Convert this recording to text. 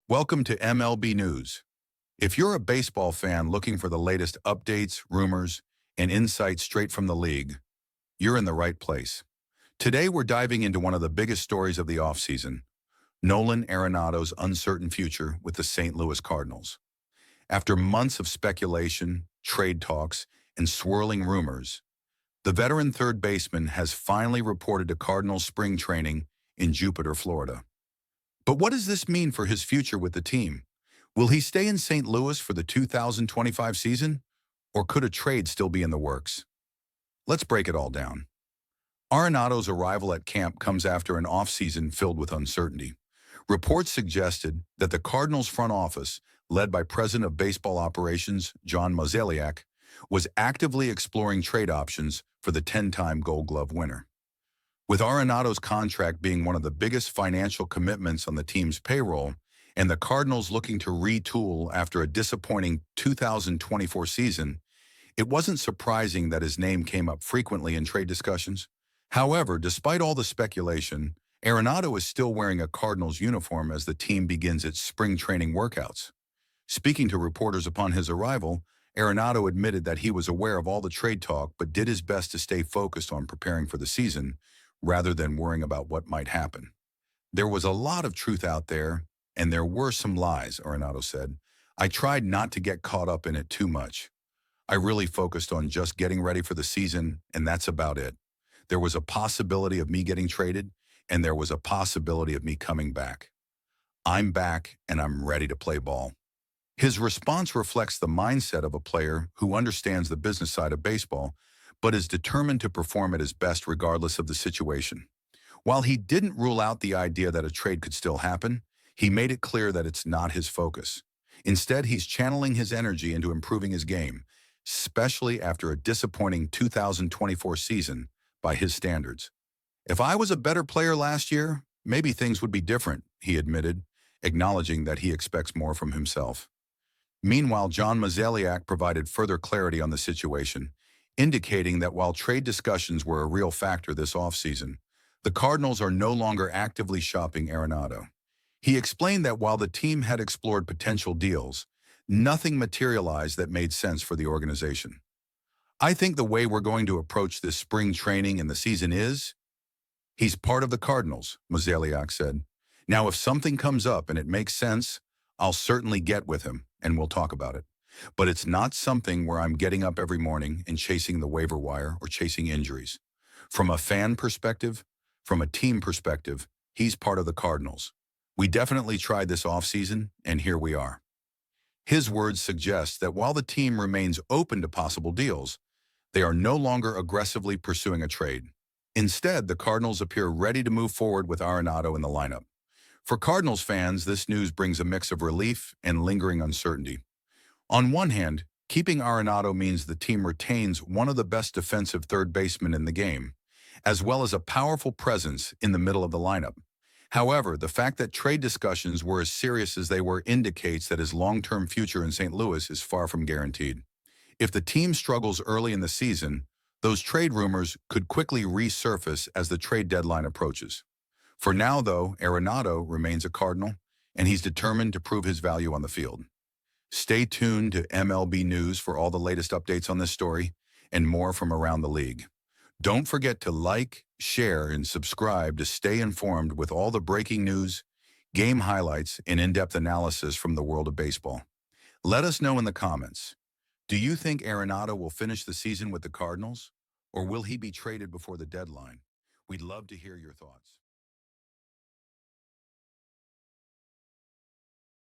Welcome to MLB News. If you're a baseball fan looking for the latest updates, rumors, and insights straight from the league, you're in the right place. Today, we're diving into one of the biggest stories of the offseason, Nolan Arenado's uncertain future with the St. Louis Cardinals. After months of speculation, trade talks, and swirling rumors, the veteran third baseman has finally reported to Cardinals spring training in Jupiter, Florida. But what does this mean for his future with the team? Will he stay in St. Louis for the 2025 season, or could a trade still be in the works? Let's break it all down. Arenado's arrival at camp comes after an offseason filled with uncertainty. Reports suggested that the Cardinals front office, led by President of Baseball Operations John Mozeliak, was actively exploring trade options for the 10-time Gold Glove winner. With Arenado's contract being one of the biggest financial commitments on the team's payroll, and the Cardinals looking to retool after a disappointing 2024 season, it wasn't surprising that his name came up frequently in trade discussions. However, despite all the speculation, Arenado is still wearing a Cardinals uniform as the team begins its spring training workouts. Speaking to reporters upon his arrival, Arenado admitted that he was aware of all the trade talk but did his best to stay focused on preparing for the season, rather than worrying about what might happen. There was a lot of truth out there, and there were some lies, Arenado said. I tried not to get caught up in it too much. I really focused on just getting ready for the season, and that's about it. There was a possibility of me getting traded, and there was a possibility of me coming back. I'm back, and I'm ready to play ball. His response reflects the mindset of a player who understands the business side of baseball, but is determined to perform at his best regardless of the situation. While he didn't rule out the idea that a trade could still happen, he made it clear that it's not his focus. Instead, he's channeling his energy into improving his game, especially after a disappointing 2024 season by his standards. If I was a better player last year, maybe things would be different, he admitted, acknowledging that he expects more from himself. Meanwhile, John Mozeliak provided further clarity on the situation, indicating that while trade discussions were a real factor this offseason, the Cardinals are no longer actively shopping Arenado. He explained that while the team had explored potential deals, nothing materialized that made sense for the organization. I think the way we're going to approach this spring training and the season is, he's part of the Cardinals, Mozeliak said. Now, if something comes up and it makes sense, I'll certainly get with him and we'll talk about it. But it's not something where I'm getting up every morning and chasing the waiver wire or chasing injuries. From a fan perspective, from a team perspective, he's part of the Cardinals. We definitely tried this offseason, and here we are. His words suggest that while the team remains open to possible deals, they are no longer aggressively pursuing a trade. Instead, the Cardinals appear ready to move forward with Arenado in the lineup. For Cardinals fans, this news brings a mix of relief and lingering uncertainty. On one hand, keeping Arenado means the team retains one of the best defensive third basemen in the game, as well as a powerful presence in the middle of the lineup. However, the fact that trade discussions were as serious as they were indicates that his long-term future in St. Louis is far from guaranteed. If the team struggles early in the season, those trade rumors could quickly resurface as the trade deadline approaches. For now, though, Arenado remains a Cardinal, and he's determined to prove his value on the field. Stay tuned to MLB News for all the latest updates on this story and more from around the league. Don't forget to like, share, and subscribe to stay informed with all the breaking news, game highlights, and in-depth analysis from the world of baseball. Let us know in the comments. Do you think Arenado will finish the season with the Cardinals, or will he be traded before the deadline? We'd love to hear your thoughts.